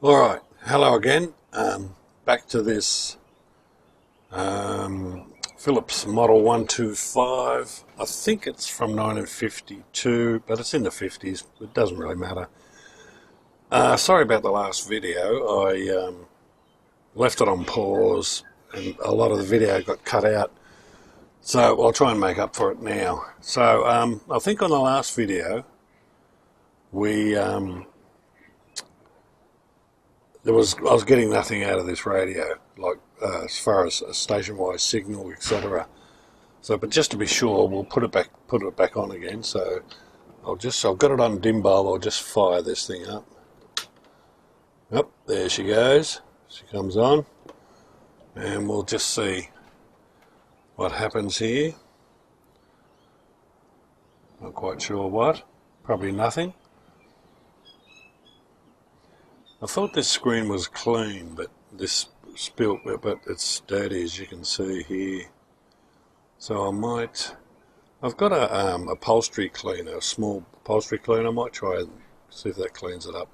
Alright, hello again. Back to this Philips Model 125. I think it's from 1952, but it's in the 50s. It doesn't really matter. Sorry about the last video. I left it on pause and a lot of the video got cut out. So I'll try and make up for it now. So I think on the last video we I was getting nothing out of this radio, like as far as a station-wise signal, etc. So, but just to be sure, we'll put it back on again. So I've got it on dim bulb. I'll just fire this thing up. Yep, there she goes. She comes on, and we'll just see what happens here. Not quite sure what. Probably nothing. I thought this screen was clean, but this spilt, but it's dirty as you can see here. So I've got a upholstery cleaner, a small upholstery cleaner. I might try and see if that cleans it up.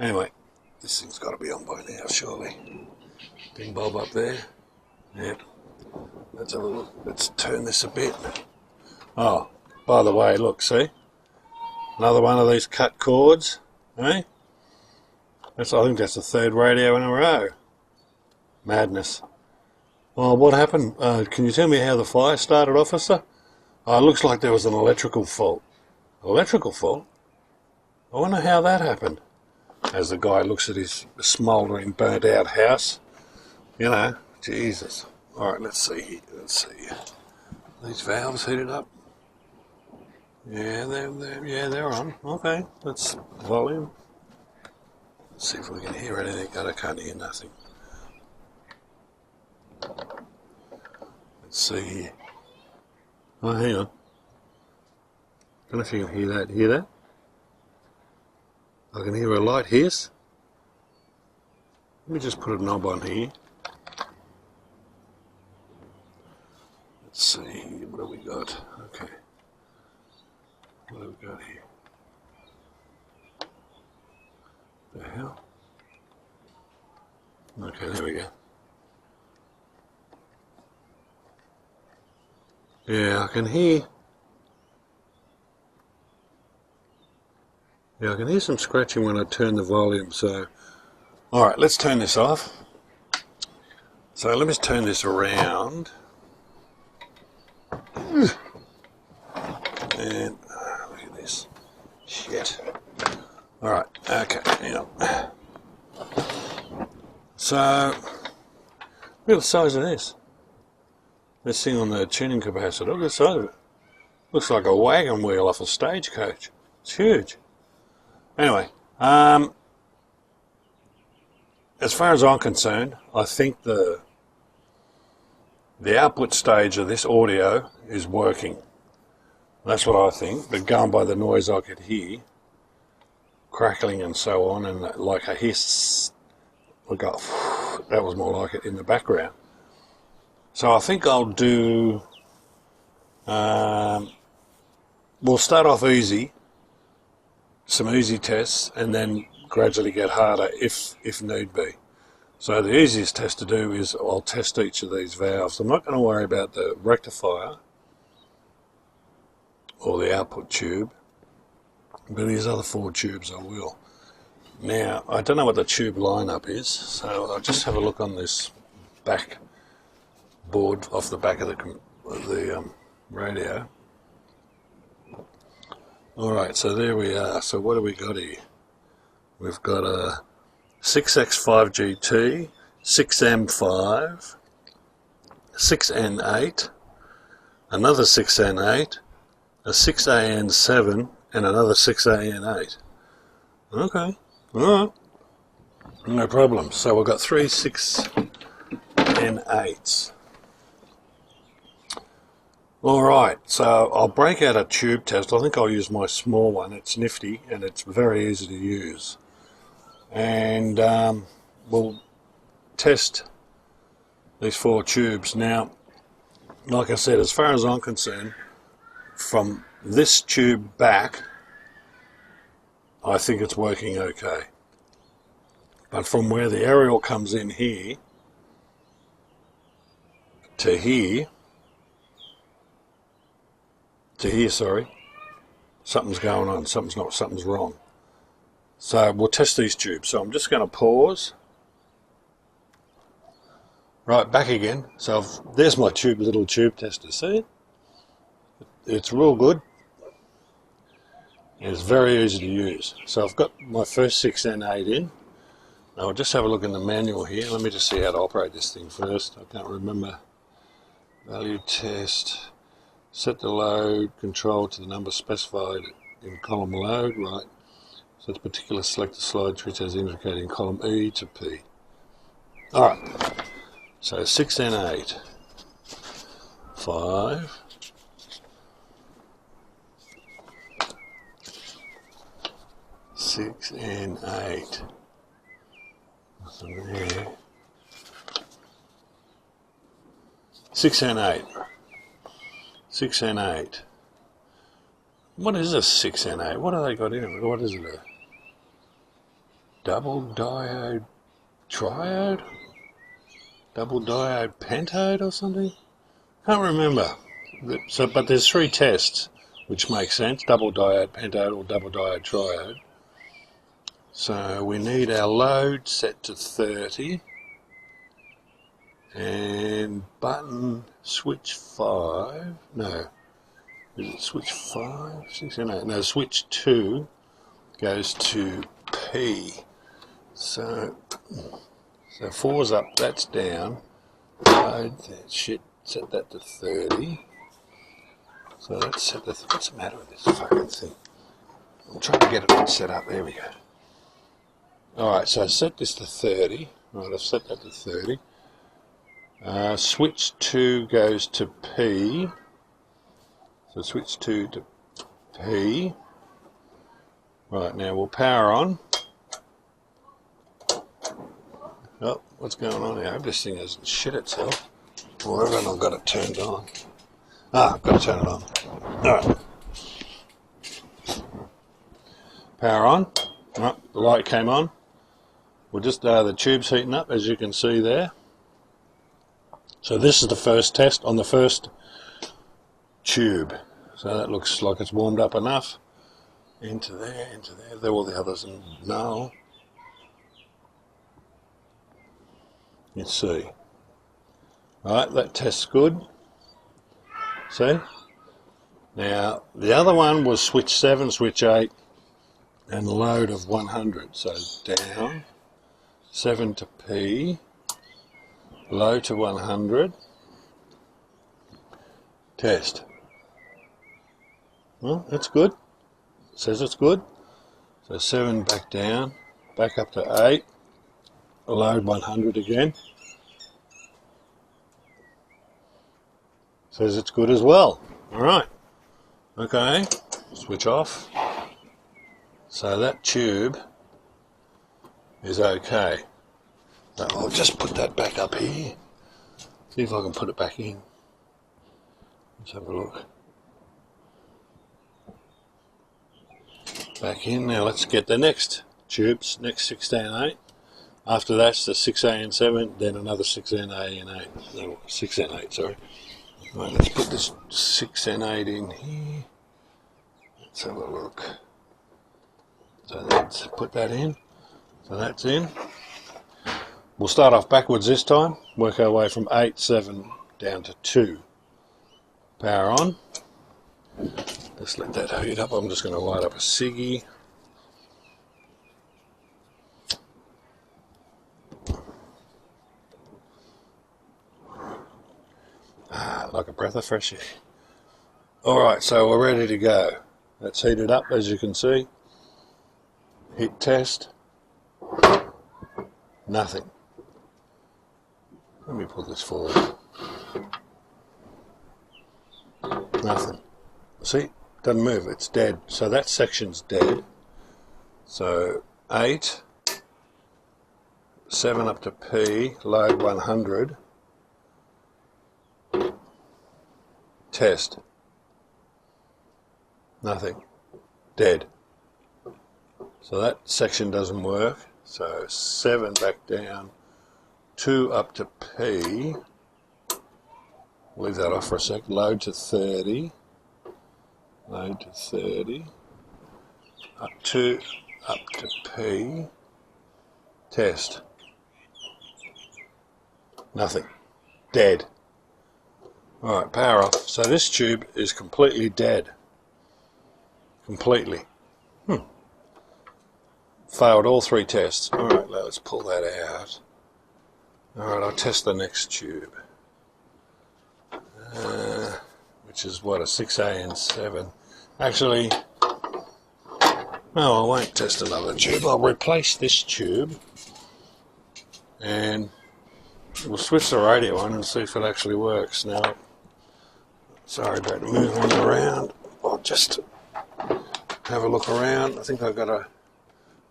Anyway, this thing's got to be on by now, surely. Ding bulb up there. Yep. Let's have a look. Let's turn this a bit. Oh, by the way, look, see? Another one of these cut cords, eh? I think that's the third radio in a row. Madness. Well, what happened? Can you tell me how the fire started, officer? It looks like there was an electrical fault. Electrical fault? I wonder how that happened. As the guy looks at his smouldering, burnt-out house. You know, Jesus. All right, let's see here. Let's see. These valves heated up. Yeah, they're on. Okay, let's volume. Let's see if we can hear anything. I can't hear nothing. Let's see here. Oh, hang on. I don't know if you can hear that. Hear that? I can hear a light hiss. Let me just put a knob on here. Let's see. What have we got? Okay. What have we got here? The hell? Okay, there we go. Yeah, I can hear. Yeah, I can hear some scratching when I turn the volume. So, all right, let's turn this off. So let me just turn this around. And look at this shit. All right, okay, hang on. So, look at the size of this. This thing on the tuning capacitor, look at the size of it. Looks like a wagon wheel off a stagecoach. It's huge. Anyway, as far as I'm concerned, I think the output stage of this audio is working. That's what I think, but going by the noise I could hear, crackling and so on, and like a hiss, that was more like it in the background. So I think I'll do, we'll start off easy, some easy tests, and then gradually get harder if need be. So the easiest test to do is I'll test each of these valves. I'm not going to worry about the rectifier or the output tube, but these other four tubes I will. Now, I don't know what the tube lineup is, so I'll just have a look on this back board off the back of the radio. Alright, so there we are. So what do we got here? We've got a 6X5GT, 6M5, 6N8, another 6N8, a 6AN7, and another 6AN8. Okay, alright, no problem. So we've got three 6N8s. Alright, so I'll break out a tube test. I think I'll use my small one. It's nifty and it's very easy to use. And we'll test these four tubes. Now, like I said, as far as I'm concerned, from this tube back, I think it's working okay. But from where the aerial comes in here to here, sorry, something's going on, something's wrong. So we'll test these tubes. So I'm just going to pause. Right, back again. So there's my little tube tester. See? It's real good. It's very easy to use. So I've got my first 6 and 8 in. Now I'll just have a look in the manual here. Let me just see how to operate this thing first. I can't remember. Value test. Set the load control to the number specified in column load. Right. So it's particular select the slide switch as indicated in column E to P. Alright. So 6 and 8. 5. 6 and 8. Nothing there. 6 and 8. 6 and 8. What is a 6 and 8? What have they got in it? What is it? A double diode triode? Double diode pentode or something? Can't remember. So, but there's 3 tests, which makes sense. Double diode pentode or double diode triode. So we need our load set to 30 and button switch 5, no, is it switch 5, 6 and 8, no, switch 2 goes to P, so 4's up, that's down, load, shit, set that to 30, so let's set the, what's the matter with this fucking thing, I'm trying to get it set up, there we go. Alright, so I set this to 30. Right, I've set that to 30. Switch 2 goes to P. So switch 2 to P. Right, now we'll power on. Oh, what's going on here? I hope this thing hasn't shit itself. Or haven't I got it turned on? Ah, I've got to turn it on. Alright. Power on. Right, the light came on. We'll just, the tube's heating up, as you can see there. So this is the first test on the first tube. So that looks like it's warmed up enough. Into there, there all the others, and no. Let's see. Alright, that tests good. See? Now, the other one was switch 7, switch 8, and a load of 100. So down. 7 to P, low to 100, test. Well, that's good. It says it's good. So 7 back down, back up to 8, load 100 again. Says it's good as well. Alright. Okay, switch off. So that tube is okay. So I'll just put that back up here. See if I can put it back in. Let's have a look. Back in. Now let's get the next tubes, next 6 and 8. After that's the 6A and 7, then another 6 and A and 8. No, 6 and 8, sorry. Right, let's put this 6 and 8 in here. Let's have a look. So let's put that in. So that's in. We'll start off backwards this time, work our way from 8, 7 down to 2. Power on. Just let that heat up. I'm just going to light up a ciggy. Like a breath of fresh air. Alright, so we're ready to go. That's heated up, as you can see. Hit test. Nothing. Let me pull this forward. Nothing. See? Doesn't move. It's dead. So that section's dead. So 8, 7 up to P, load 100. Test. Nothing. Dead. So that section doesn't work. So 7 back down, 2 up to P. Leave that off for a sec. Load to 30. Load to 30. Up to P. Test. Nothing. Dead. Alright, power off. So this tube is completely dead. Completely. Failed all 3 tests. Alright, let's pull that out. Alright, I'll test the next tube. Which is what, a 6A and 7. Actually, no, I won't test another tube. I'll replace this tube and we'll switch the radio on and see if it actually works. Now, sorry about moving around. I'll just have a look around. I think I've got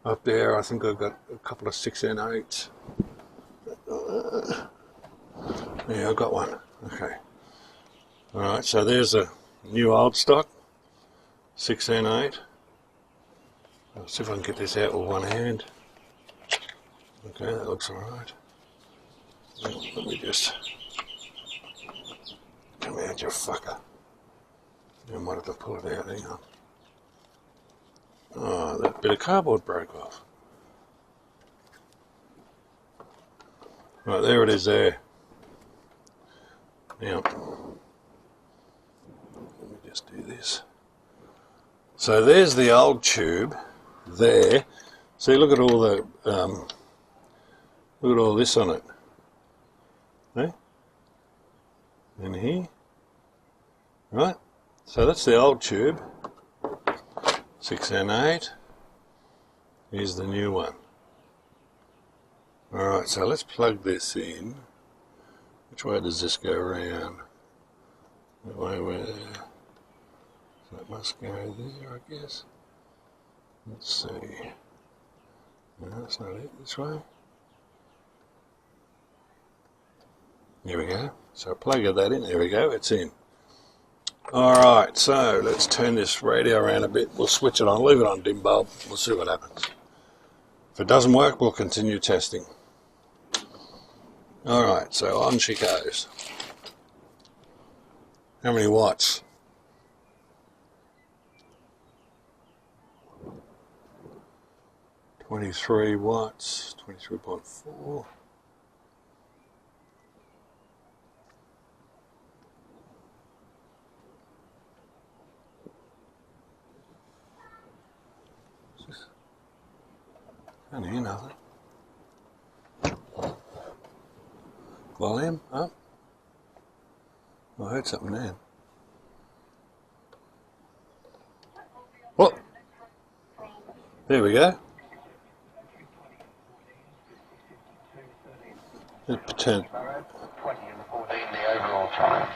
up there, I think I've got a couple of 6N8s. Yeah, I've got one. Okay. Alright, so there's a new old stock 6N8. I'll see if I can get this out with one hand. Okay, that looks alright. Let me just come out, you fucker. I might have to pull it out, hang on. Oh, that bit of cardboard broke off. Right, there it is there. Now, let me just do this. So there's the old tube there. See, look at all the look at all this on it. Eh? And here. Right? So that's the old tube. 6N8. Here's the new one. Alright, so let's plug this in. Which way does this go around? That way where... So it must go there, I guess. Let's see. No, that's not it. This way. There we go. So plug that in. There we go. It's in. Alright, so let's turn this radio around a bit. We'll switch it on. Leave it on dim bulb. We'll see what happens. If it doesn't work, we'll continue testing. Alright, so on she goes. How many watts? 23 watts, 23.4. Can't hear nothing. Volume up. I heard something there. What? There we go. It pretend. 20 and 14 the overall time.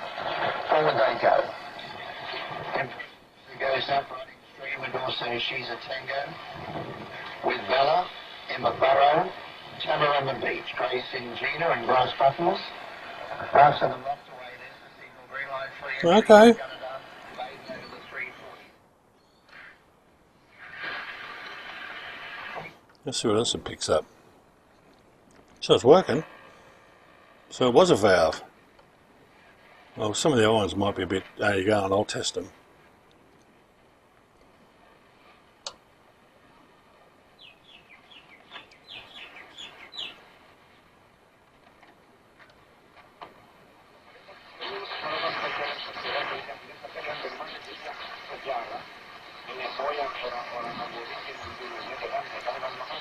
Forward they go. Who goes up riding stream and also She's a Tango with Bella, Emma Burrow, Tamarama Beach, Grace in Gina and Grass Buttons. After the locked away, there's the signal green line 3. Okay. Let's see what else it picks up. So it's working. So it was a valve. Well, some of the other ones might be a bit... There you go, and I'll test them.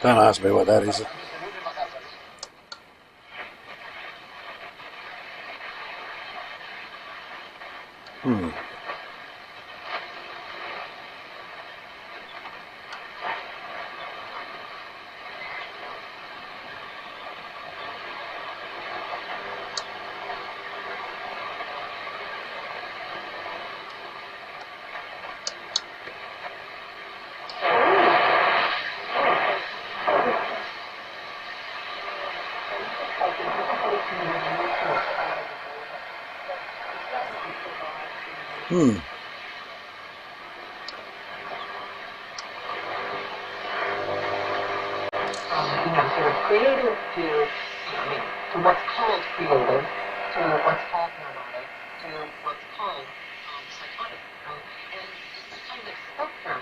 Don't ask me what that is. sort of creative to, to what's called creative, to what's called neurotic, to what's called psychotic. And it's a kind of spectrum,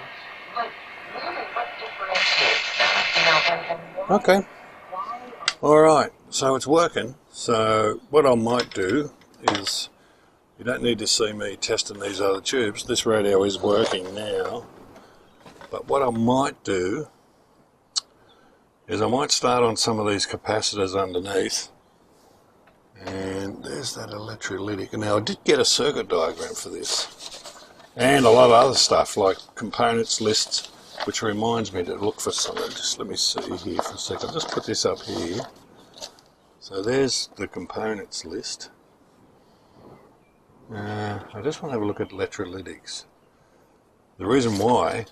but really what differentiates, and why, Okay. why Alright, so it's working. So what I might do is, you don't need to see me testing these other tubes. This radio is working now. But what I might do is I might start on some of these capacitors underneath. And there's that electrolytic. Now I did get a circuit diagram for this. And a lot of other stuff like components lists, which reminds me to look for something. Just let me see here for a second. I'll just put this up here. So there's the components list. I just want to have a look at electrolytics. The reason why,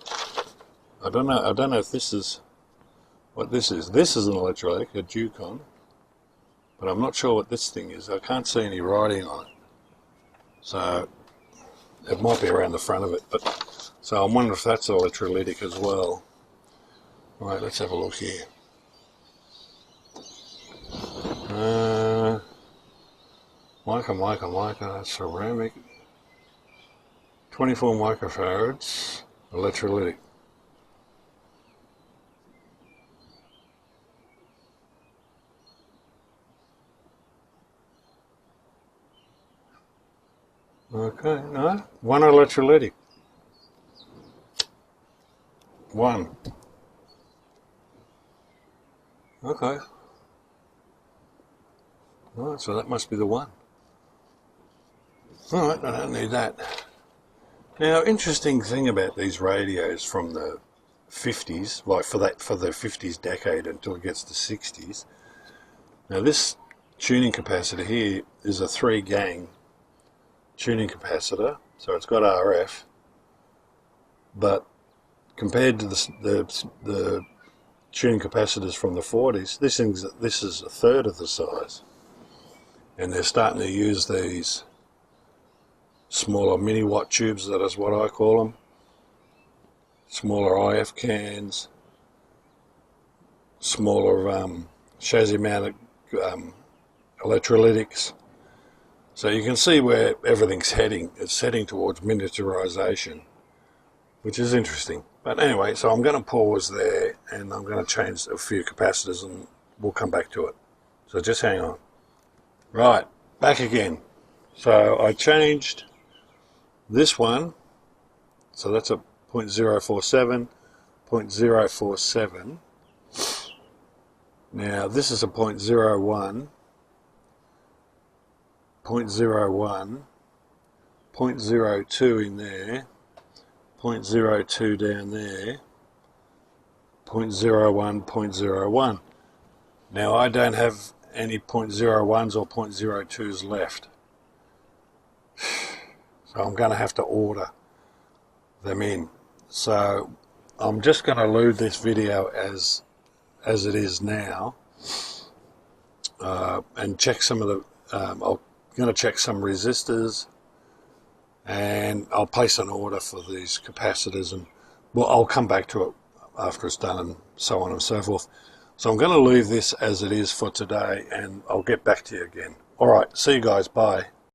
I don't know if this is what this is. This is an electrolytic, a Ducon, but I'm not sure what this thing is. I can't see any writing on it. So it might be around the front of it, but so I'm wondering if that's electrolytic as well. All right, let's have a look here. Mica, ceramic, 24 microfarads, electrolytic. Okay, no, one electrolytic. One. Okay. All right, so that must be the one. All right, I don't need that. Now, interesting thing about these radios from the 50s, like for the 50s decade until it gets to 60s. Now, this tuning capacitor here is a 3-gang tuning capacitor, so it's got RF, but compared to the tuning capacitors from the 40s, this is a third of the size, and they're starting to use these smaller mini watt tubes. That is what I call them. Smaller IF cans, smaller chassis mounted electrolytics. So you can see where everything's heading. It's heading towards miniaturization, which is interesting. But anyway, so I'm going to pause there and I'm going to change a few capacitors and we'll come back to it. So just hang on. Right, back again. So I changed this one, so that's a 0.047, 0.047. Now this is a 0.01, 0.01, 0.02 in there, 0.02 down there, 0.01, 0.01. Now I don't have any 0.01s or 0.02s left. So I'm going to have to order them in. So I'm just going to leave this video as it is now, and check some of the. I'm going to check some resistors, and I'll place an order for these capacitors, and well, I'll come back to it after it's done, and so on and so forth. So I'm going to leave this as it is for today, and I'll get back to you again. All right, see you guys. Bye.